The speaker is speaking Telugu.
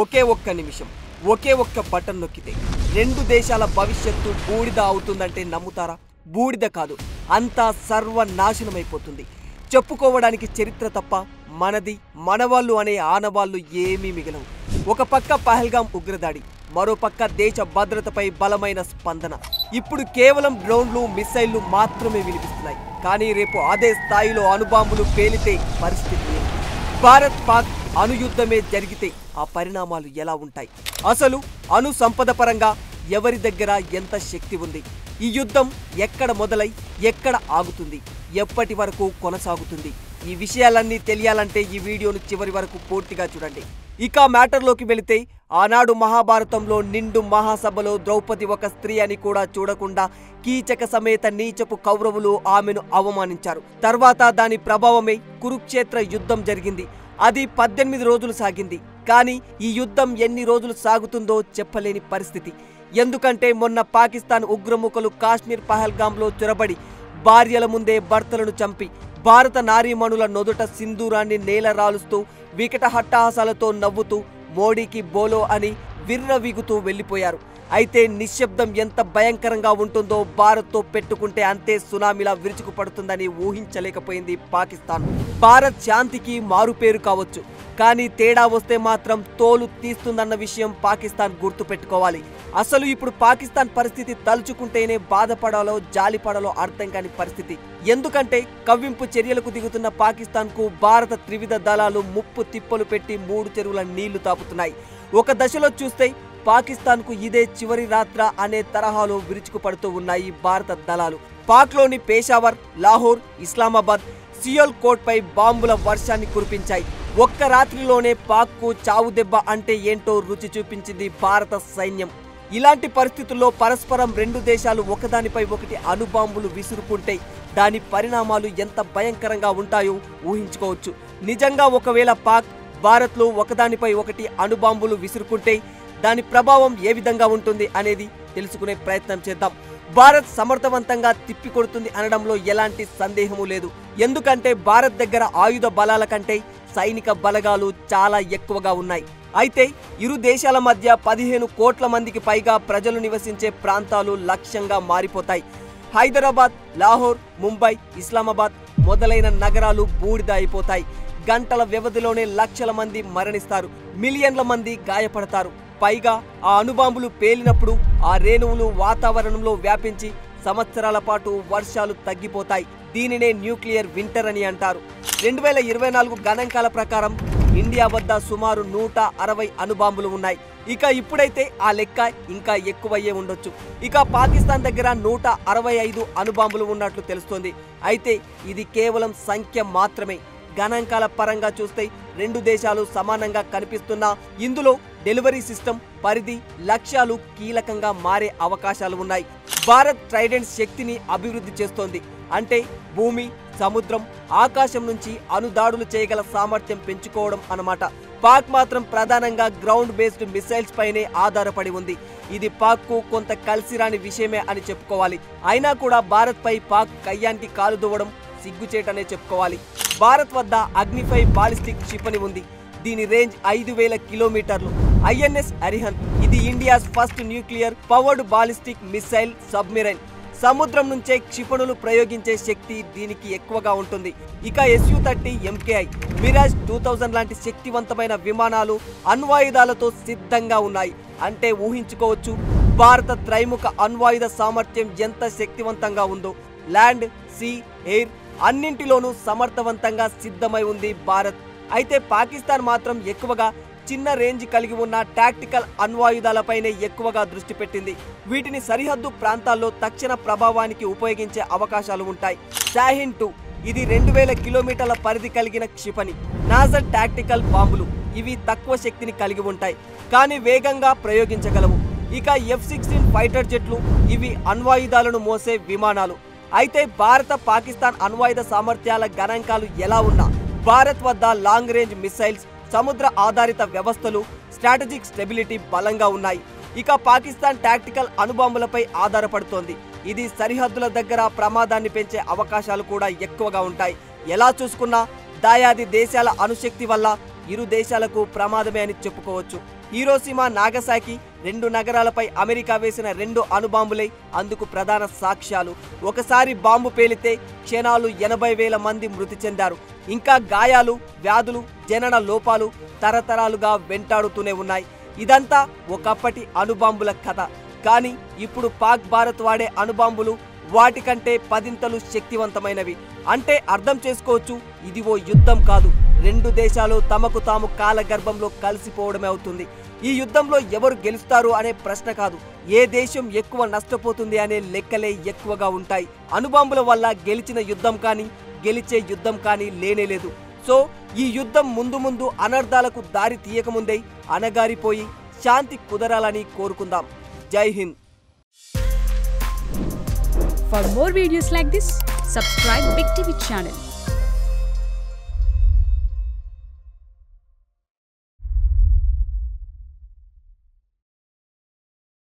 ఒకే ఒక్క నిమిషం ఒకే ఒక్క బటన్ నొక్కితే రెండు దేశాల భవిష్యత్తు బూడిద అవుతుందంటే నమ్ముతారా? బూడిద కాదు, అంతా సర్వనాశనమైపోతుంది. చెప్పుకోవడానికి చరిత్ర తప్ప మనది మనవాళ్ళు అనే ఆనవాళ్ళు ఏమీ మిగలవు. ఒక పక్క పహల్గాం ఉగ్రదాడి, మరో పక్క దేశ భద్రతపై బలమైన స్పందన. ఇప్పుడు కేవలం డ్రోన్లు మిసైళ్లు మాత్రమే వినిపిస్తున్నాయి. కానీ రేపు అదే స్థాయిలో అణుబాంబులు పేలితే పరిస్థితి ఏంటి? భారత్ పాక్ అణుయుద్ధమే జరిగితే ఆ పరిణామాలు ఎలా ఉంటాయి? అసలు అణు సంపద పరంగా ఎవరి దగ్గర ఎంత శక్తి ఉంది? ఈ యుద్ధం ఎక్కడ మొదలై ఎక్కడ ఆగుతుంది? ఎప్పటి వరకు కొనసాగుతుంది? ఈ విషయాలన్నీ తెలియాలంటే ఈ వీడియోను చివరి వరకు పూర్తిగా చూడండి. ఇక మ్యాటర్లోకి వెళితే, ఆనాడు మహాభారతంలో నిండు మహాసభలో ద్రౌపది ఒక స్త్రీ అని కూడా చూడకుండా కీచక సమేత నీచపు కౌరవులు ఆమెను అవమానించారు. తర్వాత దాని ప్రభావమే కురుక్షేత్ర యుద్ధం జరిగింది. అది 18 రోజులు సాగింది. కానీ ఈ యుద్ధం ఎన్ని రోజులు సాగుతుందో చెప్పలేని పరిస్థితి. ఎందుకంటే మొన్న పాకిస్తాన్ ఉగ్రముఖలు కాశ్మీర్ పహల్గాంలో చొరబడి భార్యల ముందే భర్తలను చంపి భారత నారీమణుల నొదుట సింధూరాన్ని నేలరాలుస్తూ వికట హట్టహాసాలతో నవ్వుతూ మోడీకి బోలో అని విర్రవీగుతూ వెళ్లిపోయారు. అయితే నిశ్శబ్దం ఎంత భయంకరంగా ఉంటుందో భారత్తో పెట్టుకుంటే అంతే సునామీలా విరుచుకుపడుతుందని ఊహించలేకపోయింది పాకిస్తాన్. భారత్ శాంతికి మారుపేరు కావచ్చు, కానీ తేడా వస్తే మాత్రం తోలు తీస్తుందన్న విషయం పాకిస్తాన్ గుర్తుపెట్టుకోవాలి. అసలు ఇప్పుడు పాకిస్తాన్ పరిస్థితి తలుచుకుంటేనే బాధపడాలో జాలిపడాలో అర్థం కాని పరిస్థితి. ఎందుకంటే కవ్వింపు చర్యలకు దిగుతున్న పాకిస్తాన్ కు భారత త్రివిధ దళాలు ముప్పు తిప్పలు పెట్టి 3 చెరువుల నీళ్లు తాపుతున్నాయి. ఒక దశలో చూస్తే పాకిస్తాన్ కు ఇదే చివరి రాత్ర అనే తరహాలో విరుచుకుపడుతూ ఉన్నాయి భారత దళాలు. పాక్లోని పేషావర్, లాహోర్, ఇస్లామాబాద్, సియోల్ కోట్ పై బాంబుల వర్షాన్ని కురిపించాయి. ఒక్క రాత్రిలోనే పాక్ కు చావు దెబ్బ అంటే ఏంటో రుచి చూపించింది భారత సైన్యం. ఇలాంటి పరిస్థితుల్లో పరస్పరం రెండు దేశాలు ఒకదానిపై ఒకటి అణుబాంబులు విసురుకుంటే దాని పరిణామాలు ఎంత భయంకరంగా ఉంటాయో ఊహించుకోవచ్చు. నిజంగా ఒకవేళ పాక్, భారత్లు ఒకదానిపై ఒకటి అణుబాంబులు విసురుకుంటే దాని ప్రభావం ఏ విధంగా ఉంటుంది అనేది తెలుసుకునే ప్రయత్నం చేద్దాం. భారత్ సమర్థవంతంగా తిప్పికొడుతుంది అనడంలో ఎలాంటి సందేహము లేదు. ఎందుకంటే భారత్ దగ్గర ఆయుధ బలాల కంటే సైనిక బలగాలు చాలా ఎక్కువగా ఉన్నాయి. అయితే ఇరు దేశాల మధ్య 15 కోట్ల మందికి పైగా ప్రజలు నివసించే ప్రాంతాలు లక్ష్యంగా మారిపోతాయి. హైదరాబాద్, లాహోర్, ముంబై, ఇస్లామాబాద్ మొదలైన నగరాలు బూడిద అయిపోతాయి. గంటల వ్యవధిలోనే లక్షల మంది మరణిస్తారు, మిలియన్ల మంది గాయపడతారు. పైగా ఆ అణుబాంబులు పేలినప్పుడు ఆ రేణువులు వాతావరణంలో వ్యాపించి సంవత్సరాల పాటు వర్షాలు తగ్గిపోతాయి. దీనినే న్యూక్లియర్ వింటర్ అని అంటారు. 2024 గణాంకాల ప్రకారం ఇండియా వద్ద సుమారు 160 అణుబాంబులు ఉన్నాయి. ఇక ఇప్పుడైతే ఆ లెక్క ఇంకా ఎక్కువయ్యే ఉండొచ్చు. ఇక పాకిస్తాన్ దగ్గర 165 అణుబాంబులు ఉన్నట్లు తెలుస్తోంది. అయితే ఇది కేవలం సంఖ్య మాత్రమే. గణాంకాల పరంగా చూస్తే రెండు దేశాలు సమానంగా కనిపిస్తున్నా ఇందులో డెలివరీ సిస్టమ్, పరిధి, లక్ష్యాలు కీలకంగా మారే అవకాశాలు ఉన్నాయి. భారత్ ట్రైడెంట్ శక్తిని అభివృద్ధి చేస్తోంది. అంటే భూమి, సముద్రం, ఆకాశం నుంచి అణుదాడులు చేయగల సామర్థ్యం పెంచుకోవడం అన్నమాట. పాక్ మాత్రం ప్రధానంగా గ్రౌండ్ బేస్డ్ మిసైల్స్ పైనే ఆధారపడి ఉంది. ఇది పాక్ కు కొంత కలిసిరాని విషయమే అని చెప్పుకోవాలి. అయినా కూడా భారత్ పై పాక్ కయ్యానికి కాలు దువ్వడం సిగ్గుచేటనే చెప్పుకోవాలి. భారత్ వద్ద అగ్ని-5 బాలిస్టిక్ క్షిపణి ఉంది. దీని రేంజ్ 5000 కిలోమీటర్లు. ఐఎన్ఎస్ అరిహంత్ ఇది India's first nuclear powered ballistic missile submarine. సముద్రం నుంచే క్షిపణులు ప్రయోగించే శక్తి దీనికి ఎక్కువగా ఉంటుంది. ఇక SU-30 MKI, మిరాజ్ 2000 లాంటి శక్తివంతమైన విమానాలు అణ్వాయుధాలతో సిద్ధంగా ఉన్నాయి. అంటే ఊహించుకోవచ్చు భారత త్రైముఖ అణ్వాయుధ సామర్థ్యం ఎంత శక్తివంతంగా ఉందో. ల్యాండ్, సీ, ఎయిర్ అన్నింటిలోనూ సమర్థవంతంగా సిద్ధమై ఉంది భారత్. అయితే పాకిస్తాన్ మాత్రం ఎక్కువగా చిన్న రేంజ్ కలిగి ఉన్న టాక్టికల్ అణ్వాయుధాలపైనే ఎక్కువగా దృష్టి పెట్టింది. వీటిని సరిహద్దు ప్రాంతాల్లో తక్షణ ప్రభావానికి ఉపయోగించే అవకాశాలు ఉంటాయి. షాహీన్ 2 ఇది 2000 కిలోమీటర్ల పరిధి కలిగిన క్షిపణి. నాజర్ టాక్టికల్ బాంబులు ఇవి తక్కువ శక్తిని కలిగి ఉంటాయి, కానీ వేగంగా ప్రయోగించగలవు. ఇక F-16 ఫైటర్ జెట్లు ఇవి అణ్వాయుధాలను మోసే విమానాలు. అయితే భారత, పాకిస్తాన్ అణ్వాయుధ సామర్థ్యాల గణాంకాలు ఎలా ఉన్నా భారత్ వద్ద లాంగ్ రేంజ్ మిసైల్స్, సముద్ర ఆధారిత వ్యవస్థలు, స్ట్రాటజిక్ స్టెబిలిటీ బలంగా ఉన్నాయి. ఇక పాకిస్తాన్ టాక్టికల్ అణుబాంబులపై ఆధారపడుతోంది. ఇది సరిహద్దుల దగ్గర ప్రమాదాన్ని పెంచే అవకాశాలు కూడా ఎక్కువగా ఉంటాయి. ఎలా చూసుకున్నా దాయాది దేశాల అణుశక్తి వల్ల ఇరు దేశాలకు ప్రమాదమే అని చెప్పుకోవచ్చు. హీరోషిమా, నాగసాకి 2 నగరాలపై అమెరికా వేసిన 2 అణుబాంబులే అందుకు ప్రధాన సాక్ష్యాలు. ఒకసారి బాంబు పేలితే క్షణాలు 80,000 మంది మృతి చెందారు. ఇంకా గాయాలు, వ్యాధులు, జనన లోపాలు తరతరాలుగా వెంటాడుతూనే ఉన్నాయి. ఇదంతా ఒకప్పటి అణుబాంబుల కథ. కానీ ఇప్పుడు పాక్ భారత్ వాడే అణుబాంబులు వాటికంటే 10 శక్తివంతమైనవి. అంటే అర్థం చేసుకోవచ్చు, ఇది ఓ యుద్ధం కాదు, 2 దేశాలు తమకు తాము కాలగర్భంలో కలిసిపోవడమే అవుతుంది. ఈ యుద్ధంలో ఎవరు గెలుస్తారు అనే ప్రశ్న కాదు, ఏ దేశం ఎక్కువ నష్టపోతుంది అనే లెక్కలే ఎక్కువగా ఉంటాయి. అణుబాంబుల వల్ల గెలిచిన యుద్ధం కానీ గెలిచే యుద్ధం కానీ లేనేలేదు. సో ఈ యుద్ధం ముందు అనర్థాలకు దారి తీయకముందే అనగారిపోయి శాంతి కుదరాలని కోరుకుందాం. జై Hind. For more videos like this, subscribe Big TV channel.